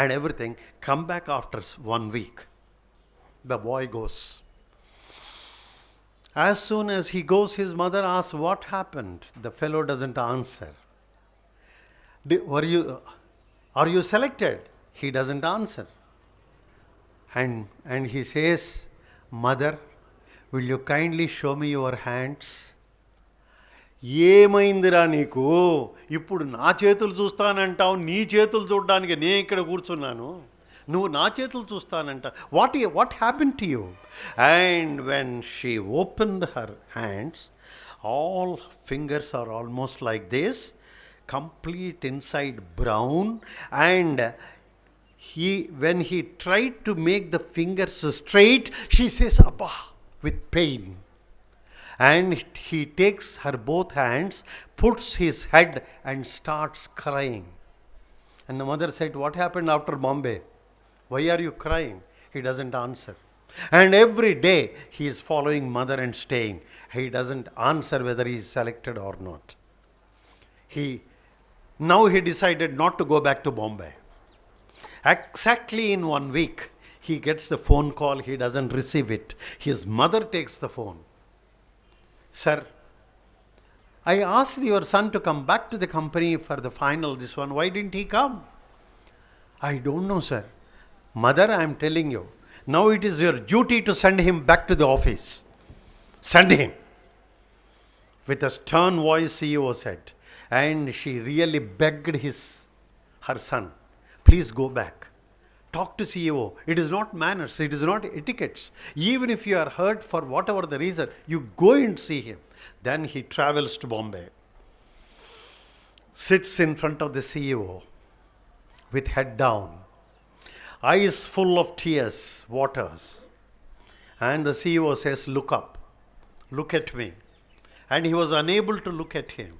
and everything. Come back after 1 week." The boy goes. As soon as he goes, his mother asks, "What happened?" The fellow doesn't answer. Are you selected?" He doesn't answer. And he says, "Mother, will you kindly show me your hands?" "ఏమైందిరా నీకు? ఇప్పుడు నా చేతులు చూస్తానంటావు, నీ చేతులు చూడడానికి నేను ఇక్కడ కూర్చున్నాను, నువ్వు నా చేతులు చూస్తానంట. What happened to you?" And when she opened her hands, all fingers are almost like this, complete inside brown, and when he tried to make the fingers straight, she says, "Abba," with pain. And he takes her both hands, puts his head and starts crying. And the mother said, "What happened after Bombay? Why are you crying?" He doesn't answer. And every day he is following mother and staying. He doesn't answer whether he is selected or not. Now he decided not to go back to Bombay. Exactly in 1 week, he gets the phone call. He doesn't receive it. His mother takes the phone. "Sir, I asked your son to come back to the company for the final this one. Why didn't he come?" "I don't know, sir." "Mother, I am telling you, now it is your duty to send him back to the office. Send him." With a stern voice, CEO said, and she really begged her son, "Please go back. Talk to CEO. It is not manners. It is not etiquettes. Even if you are hurt for whatever the reason, you go and see him." Then he travels to Bombay. sits in front of the CEO with head down, eyes full of tears, waters. And the CEO says, look up, look at me. And he was unable to look at him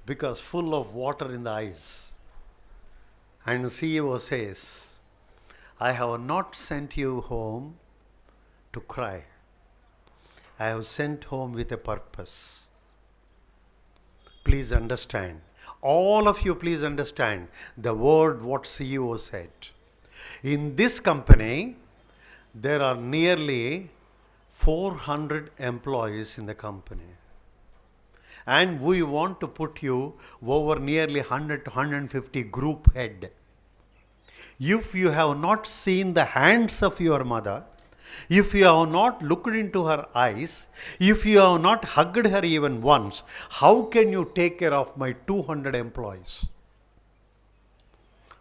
because full of water in the eyes. And the CEO says, I have not sent you home to cry. I have sent home with a purpose. Please understand. All of you please understand the word what CEO said. In this company, there are nearly 400 employees in the company. And we want to put you over nearly 100 to 150 group head. If you have not seen the hands of your mother, if you have not looked into her eyes, if you have not hugged her even once, how can you take care of my 200 employees?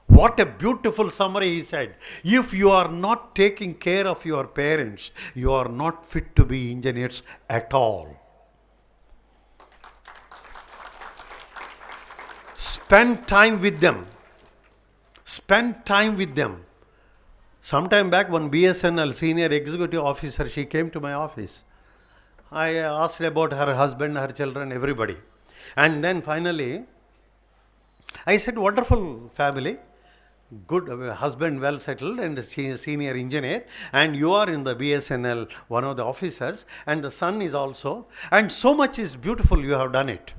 What a beautiful summary he said. If you are not taking care of your parents, you are not fit to be engineers at all. Spend time with them. Spend time with them. Sometime back, one BSNL senior executive officer, she came to my office. I asked about her husband, her children, everybody. And then finally, I said, wonderful family, good husband, well settled, and senior engineer, and you are in the BSNL, one of the officers, and the son is also, and so much is beautiful, you have done it.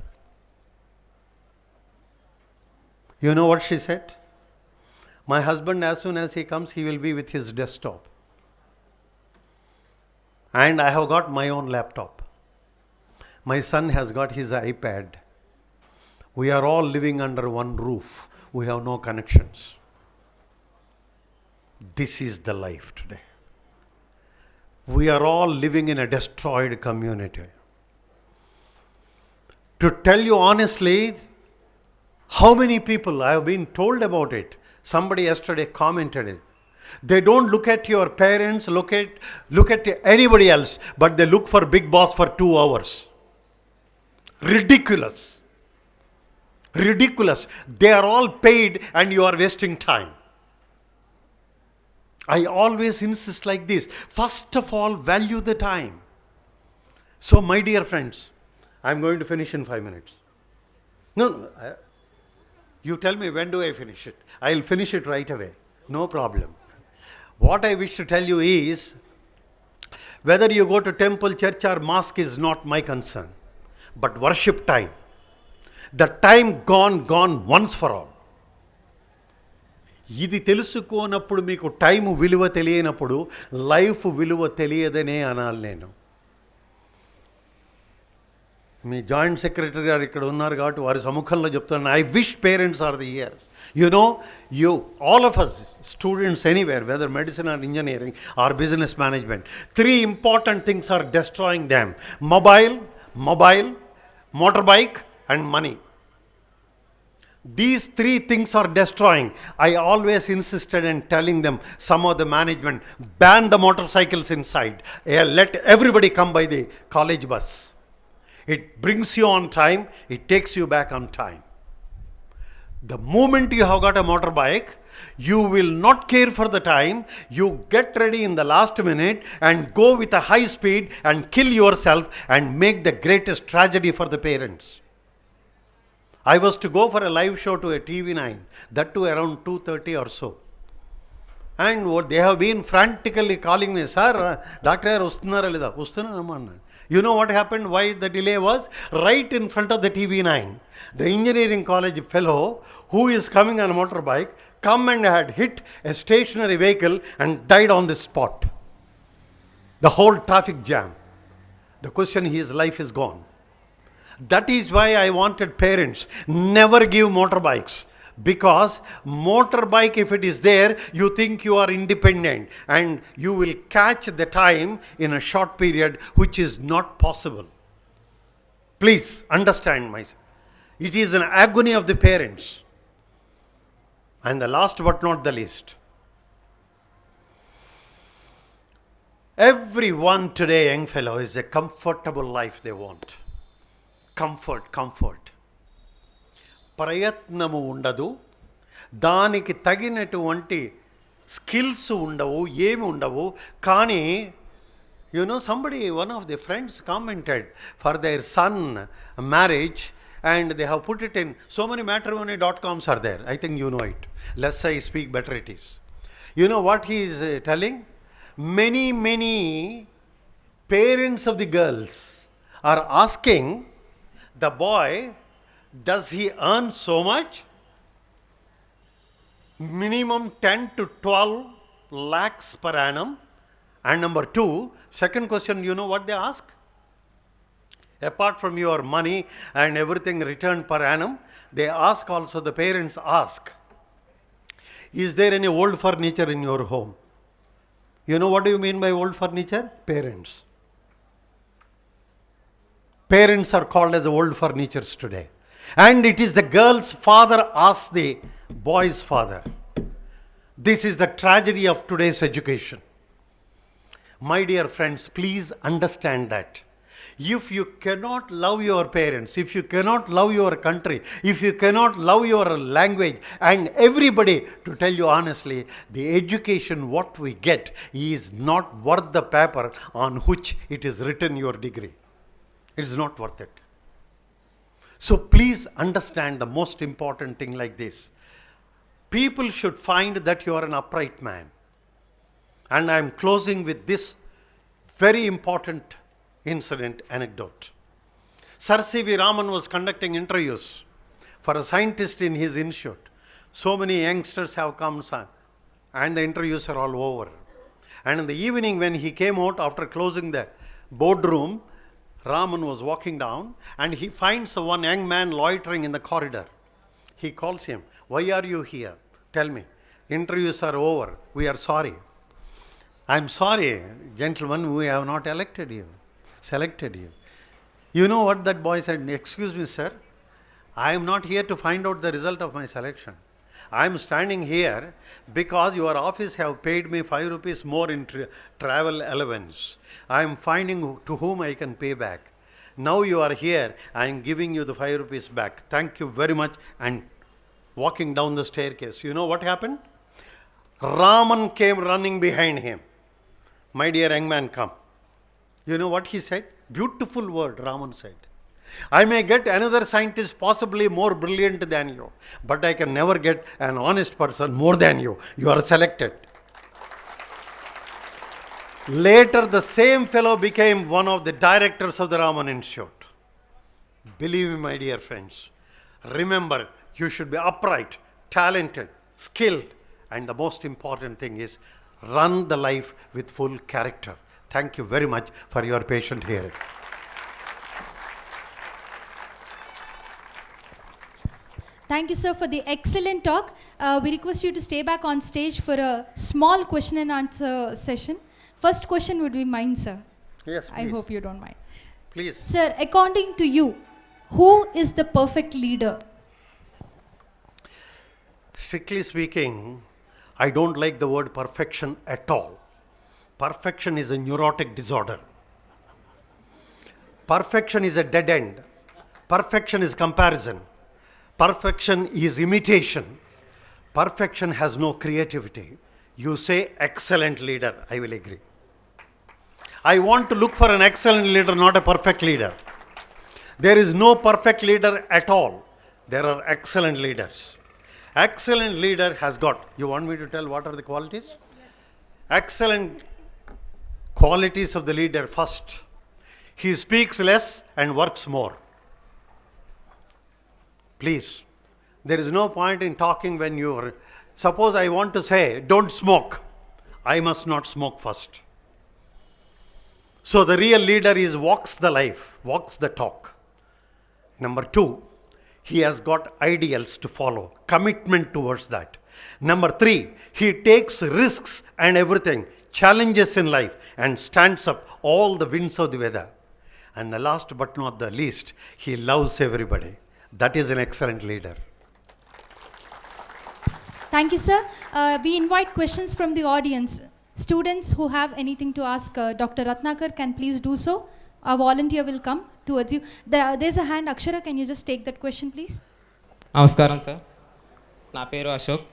You know what she said? My husband, as soon as he comes, he will be with his desktop. And I have got my own laptop. My son has got his iPad. We are all living under one roof. We have no connections. This is the life today. We are all living in a destroyed community. To tell you honestly, how many people, I have been told about it. Somebody yesterday commented it. They don't look at your parents, look at anybody else, but they look for Big Boss for 2 hours. Ridiculous. Ridiculous. They are all paid and you are wasting time. I always insist like this. First of all, value the time. So, my dear friends, I am going to finish in 5 minutes. No, you tell me when do I finish it. I will finish it right away. No problem. What I wish to tell you is, whether you go to temple, church or mosque is not my concern. But worship time. The time gone once for all. ఇది తెలుసుకోనప్పుడు మీకు time విలువ తెలియనప్పుడు life విలువ తెలియదనే అనాలి నేను. మీ joint secretary గారు ఇక్కడ ఉన్నారు కాబట్టి వారి సముఖంలో చెప్తున్నాను. I wish parents are the year. You, all of us, students anywhere, whether medicine or engineering or business management, 3 important things are destroying them. Mobile, motorbike and money. These 3 things are destroying. I always insisted in telling them, some of the management, ban the motorcycles inside. Let everybody come by the college bus. It brings you on time, it takes you back on time. The moment you have got a motorbike, you will not care for the time. You get ready in the last minute and go with a high speed and kill yourself and make the greatest tragedy for the parents. I was to go for a live show to a TV9, that too around 2:30 or so. And what they have been frantically calling me, sir, Dr. Ustunara Leda, Ustunara. You know what happened? Why the delay was? Right in front of the TV9, the engineering college fellow who is coming on a motorbike, come and had hit a stationary vehicle and died on the spot. The whole traffic jam. The question, his life is gone. That is why I wanted parents, never give motorbikes. Because motorbike, if it is there, you think you are independent and you will catch the time in a short period, which is not possible. Please understand myself. It is an agony of the parents. And the last but not the least, everyone today, young fellow, is a comfortable life they want. Comfort. ప్రయత్నము ఉండదు, దానికి తగినటువంటి skills ఉండవు, ఏమి ఉండవు. కానీ somebody, one of the friends commented for their son marriage, and they have put it in so many matrimony.coms are there. I think you know it. Less I speak, better it is. You know what he is telling? Many parents of the girls are asking the boy, does he earn so much? Minimum 10 to 12 lakhs per annum. And number two, second question, you know what they ask? Apart from your money and everything returned per annum, they ask also, the parents ask, is there any old furniture in your home? You know what do you mean by old furniture? Parents. Parents are called as old furnitures today. And it is the girl's father asks the boy's father. This is the tragedy of today's education. My dear friends, please understand that. If you cannot love your parents, if you cannot love your country, if you cannot love your language and everybody, to tell you honestly, the education what we get is not worth the paper on which it is written your degree. It is not worth it. So please understand the most important thing like this. People should find that you are an upright man. And I am closing with this very important incident anecdote. Sir C.V. Raman was conducting interviews for a scientist in his institute. So many youngsters have come, and the interviews are all over. And in the evening when he came out after closing the boardroom, Raman was walking down and he finds one young man loitering in the corridor. He calls him, why are you here? Tell me. Interviews are over. We are sorry. I'm sorry, gentlemen, we have not selected you. You know what that boy said? Excuse me, sir. I am not here to find out the result of my selection. I am standing here because your office have paid me 5 rupees more in travel allowance. I am finding to whom I can pay back. Now you are here, I am giving you the 5 rupees back. Thank you very much. And walking down the staircase, you know what happened? Raman came running behind him. My dear young man, come. You know what he said? Beautiful word Raman said. I may get another scientist possibly more brilliant than you, but I can never get an honest person more than you. You are selected. Later, the same fellow became one of the directors of the Raman Institute. Believe me, my dear friends, remember, you should be upright, talented, skilled, and the most important thing is run the life with full character. Thank you very much for your patient hearing. Thank you, sir, for the excellent talk. We request you to stay back on stage for a small question and answer session. First question would be mine, sir. Yes, I please. hope you don't mind. Please. Sir, according to you, who is the perfect leader? Strictly speaking, I don't like the word perfection at all. Perfection is a neurotic disorder. Perfection is a dead end. Perfection is comparison. Perfection is imitation. Perfection has no creativity. You say excellent leader, I will agree. I want to look for an excellent leader, not a perfect leader. There is no perfect leader at all. There are excellent leaders. Excellent leader has got, you want me to tell what are the qualities? Yes. Excellent qualities of the leader. First, he speaks less and works more. Please, there is no point in talking when you are, suppose I want to say, don't smoke. I must not smoke first. So the real leader is walks the life, walks the talk. Number two, he has got ideals to follow, commitment towards that. Number three, he takes risks and everything, challenges in life, and stands up all the winds of the weather. And the last but not the least, he loves everybody. That is an excellent leader. Thank you, sir. We invite questions from the audience. Students who have anything to ask Dr. Ratnakar can please do so. A volunteer will come towards you. There's a hand. Akshara, can you just take that question, please? నమస్కారం sir, నా పేరు అశోక్.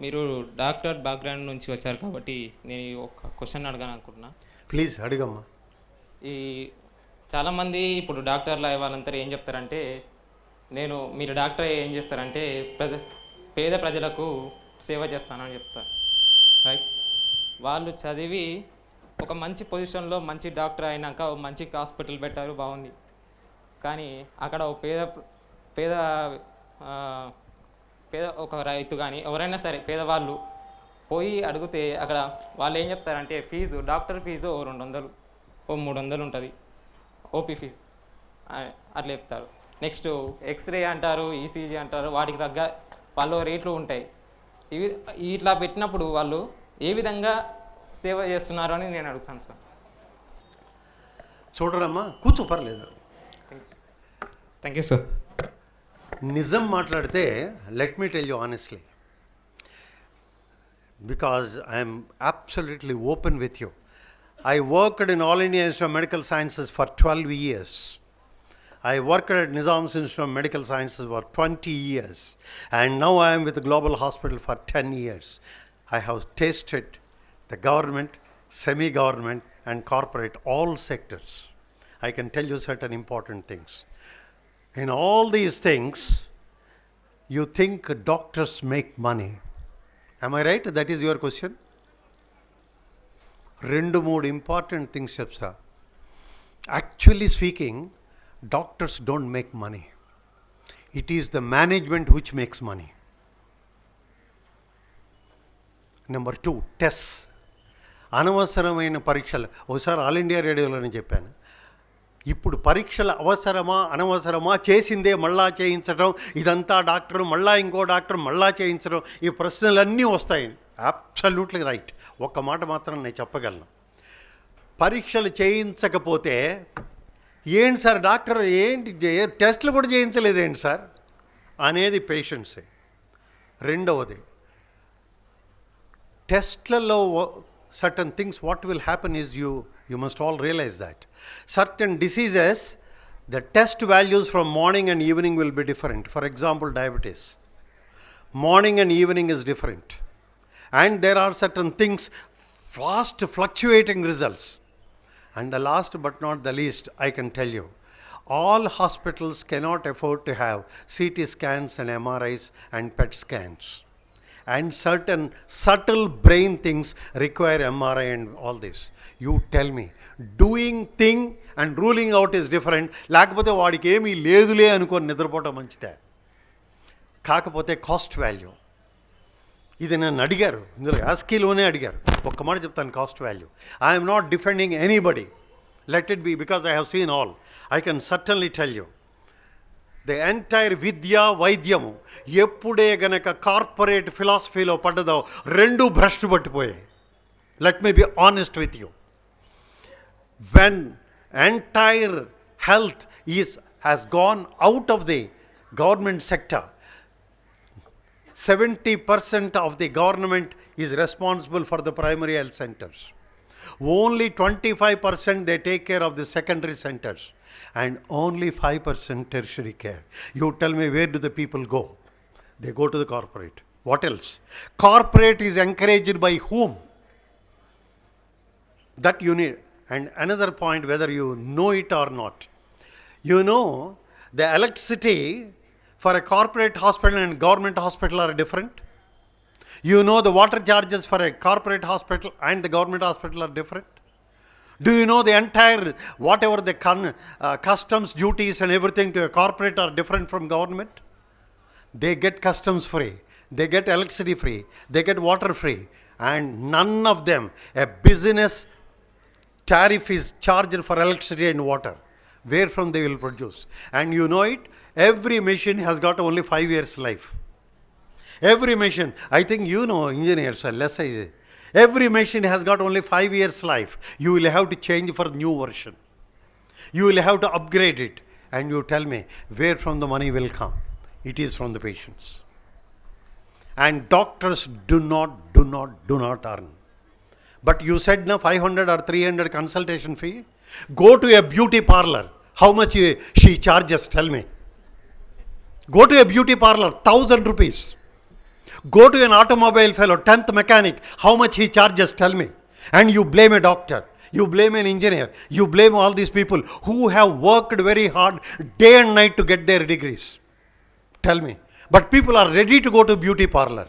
మీరు doctor background నుంచి వచ్చారు కాబట్టి నేను ఒక question అడగాను అనుకుంటున్నా. ప్లీజ్ అడిగమ్మా. ఈ చాలామంది ఇప్పుడు డాక్టర్లు వాళ్ళంతా ఏం చెప్తారంటే, మీరు డాక్టర్ ఏం చేస్తారంటే పేద ప్రజలకు సేవ చేస్తానని చెప్తారు, రైట్? వాళ్ళు చదివి ఒక మంచి పొజిషన్లో మంచి డాక్టర్ అయినాక మంచి హాస్పిటల్ పెట్టారు, బాగుంది. కానీ అక్కడ ఒక పేద పేద ఒక రైతు కానీ ఎవరైనా సరే పేదవాళ్ళు పోయి అడిగితే అక్కడ వాళ్ళు ఏం చెప్తారంటే డాక్టర్ ఫీజు ఓ 200 ఓ 300 ఉంటుంది, ఓపీ ఫీజు అట్లా చెప్తారు. నెక్స్ట్ ఎక్స్రే అంటారు, ఈసీజీ అంటారు, వాటికి తగ్గ వాళ్ళు రేట్లు ఉంటాయి. ఇట్లా పెట్టినప్పుడు వాళ్ళు ఏ విధంగా సేవ చేస్తున్నారు అని నేను అడుగుతాను సార్. చూడరమ్మా, కూర్చో, పర్లేదు. Thank you sir. నిజం మాట్లాడితే let me tell you honestly, because I'm absolutely open with you. I worked in All India Institute of Medical Sciences for 12 years. I worked at Nizam's Institute of Medical Sciences for 20 years. And now I am with the Global Hospital for 10 years. I have tasted the government, semi-government and corporate, all sectors. I can tell you certain important things. In all these things, you think doctors make money. Am I right? That is your question? 2-3 important things చెప్తా. Actually speaking, doctors don't make money. It is the management which makes money. Number 2, tests. అనవసరమైన పరీక్షలు. ఒకసారి all India రేడియోలోనే చెప్పాను. ఇప్పుడు పరీక్షలు అవసరమా అనవసరమా, చేసిందే మళ్ళా చేయించడం, ఇదంతా డాక్టర్ మళ్ళా ఇంకో డాక్టర్ మళ్ళా చేయించడం, ఈ ప్రశ్నలన్నీ వస్తాయి. Absolutely right. ఒక్క మాట మాత్రం నేను చెప్పగలను, పరీక్షలు చేయించకపోతే ఏంటి సార్ డాక్టర్, ఏంటి టెస్టులు కూడా చేయించలేదేంటి సార్ అనేది పేషెంట్సే. రెండవది, టెస్ట్లలో certain things, what will happen is you must all realize that certain diseases, the test values from morning and evening will be different. For example, diabetes, morning and evening is different, and there are certain things, fast fluctuating results. And the last but not the least, I can tell you, all hospitals cannot afford to have CT scans and MRIs and PET scans. And certain subtle brain things require MRI and all this. You tell me, doing thing and ruling out is different. లేకపోతే వాడికి ఏమీ లేదులే అనుకొని నిద్రపోవటం మంచిదే. కాకపోతే cost value, ఇది నన్ను అడిగారు, ఇందులో యాస్కీలోనే అడిగారు. ఒక్క మాట చెప్తాను, cost value. I'm not defending anybody, let it be, because I have seen all. I can certainly tell you, the entire విద్యా వైద్యము ఎప్పుడే గనక కార్పొరేట్ ఫిలాసఫీలో పడ్డదో రెండు భ్రష్టు పట్టిపోయాయి. Let me be honest with you. When entire health has gone out of the government sector, 70% of the government is responsible for the primary health centers. Only 25% they take care of the secondary centers, and only 5% tertiary care. You tell me, where do the people go? They go to the corporate. What else? Corporate is encouraged by whom? That you need. And another point, whether you know it or not, you know the electricity for a corporate hospital and government hospital are different. You know the water charges for a corporate hospital and the government hospital are different. Do you know the entire, whatever the customs duties and everything to a corporate are different from government? They get customs free, they get electricity free, they get water free, and none of them, a business tariff is charged for electricity and water. Where from they will produce? And you know it, every machine has got only 5 years life. Every machine, I think you know, engineers are less. Every machine has got only 5 years life. You will have to change for new version. You will have to upgrade it. And you tell me, where from the money will come? It is from the patients. And doctors do not earn. But you said na 500 or 300 consultation fee. Go to a beauty parlor. How much she charges? Tell me. Go to a beauty parlor, 1,000 rupees. Go to an automobile fellow, 10th mechanic, how much he charges, tell me. And you blame a doctor, you blame an engineer, you blame all these people who have worked very hard day and night to get their degrees. Tell me. But people are ready to go to beauty parlor,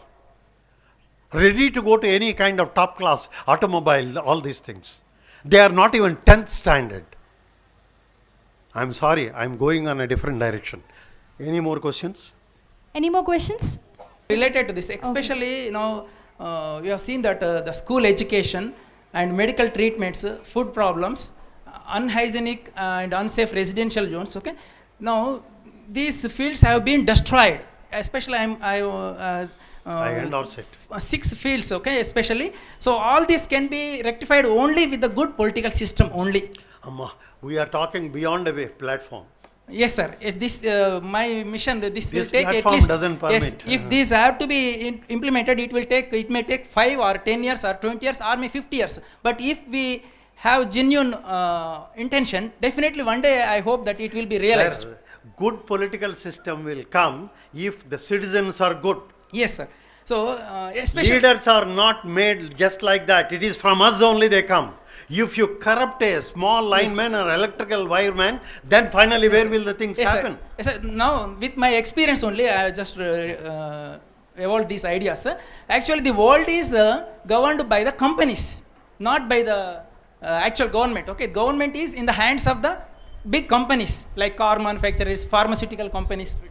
ready to go to any kind of top class automobile, all these things. They are not even 10th standard. I'm sorry, I'm going on a different direction. Any more questions? Any more questions? Related to this, especially we have seen that the school education and medical treatments, food problems, unhygienic and unsafe residential zones. Okay, now these fields have been destroyed. Especially I endorse it. 6 fields. Okay, especially. So all this can be rectified only with the good political system only. Amma, we are talking beyond a platform. Yes, sir. This my mission. This will This take at platform least. doesn't Yes, permit. if these have to be implemented, it may take 5 or 10 years or 20 years or maybe 50 years. But if we have genuine intention, definitely one day I hope that it will be realized. Sir, good political system will come if the citizens are good. Yes, sir. So especially Leaders are not made just like that. It is from us only they come. If you corrupt a small lineman or electrical wireman, then finally where will the things yes, happen? sir. Yes, sir. Now with my experience only, I just evolved these ideas. Sir. Actually, the world is governed by the companies, not by the actual government. Okay, government is in the hands of the big companies like car manufacturers, pharmaceutical companies.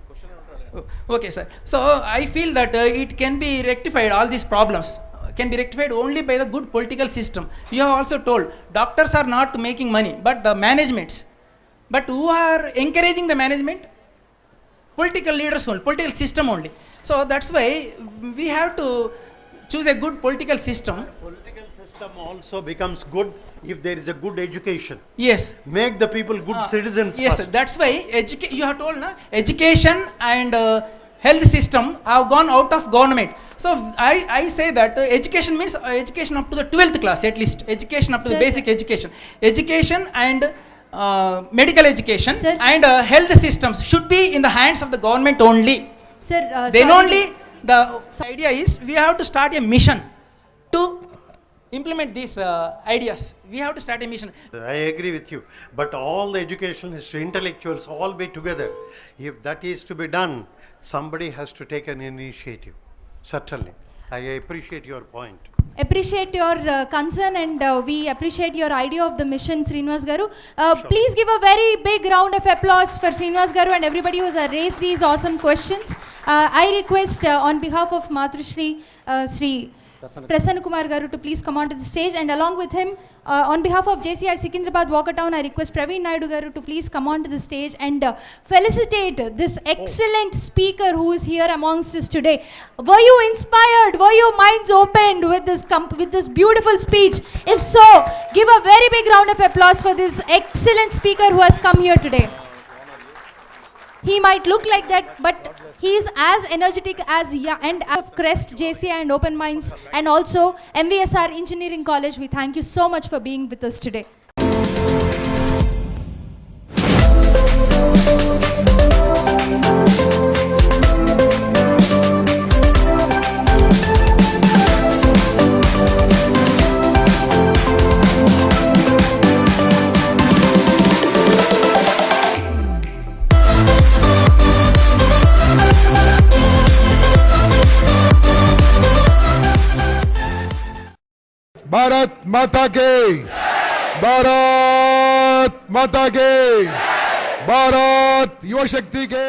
Okay, sir. So I feel that it can be rectified. All these problems can be rectified only by the good political system. You have also told doctors are not making money, but the managements. But who are encouraging the management? Political leaders only, political system only. So that's why we have to choose a good political system. Political system also becomes good if there is a good education. Yes. Make the people good citizens Yes, first. sir. That's why you have told, na, education and health system have gone out of government. So I say that education means education up to the 12th class at least. Education up to the Sir. basic education. Education and medical education Sir. and health systems should be in the hands of the government only. Sir, Then sorry. only the idea is we have to start a mission to implement these ideas. We have to start a mission. I agree with you. But all the educationists, intellectuals, all be together. If that is to be done, somebody has to take an initiative. Certainly. I appreciate your point. Appreciate your concern, and we appreciate your idea of the mission, Srinivas Garu. Please give a very big round of applause for Srinivas Garu and everybody who has raised these awesome questions. I request on behalf of Matrushri, Sri Prasanna Kumar Garu to please come onto the stage, and along with him, on behalf of JCI Secunderabad Walkertown, I request Praveen Naidu Garu to please come onto the stage and felicitate this excellent speaker who is here amongst us today. Were you inspired? Were your minds opened with this beautiful speech? If so, give a very big round of applause for this excellent speaker who has come here today. He might look like that, but he is as energetic as and of Crest, JCI and Open Minds, and also MVSR Engineering College. We thank you so much for being with us today. Bharat माता के भारत माता के भारत युवा शक्ति के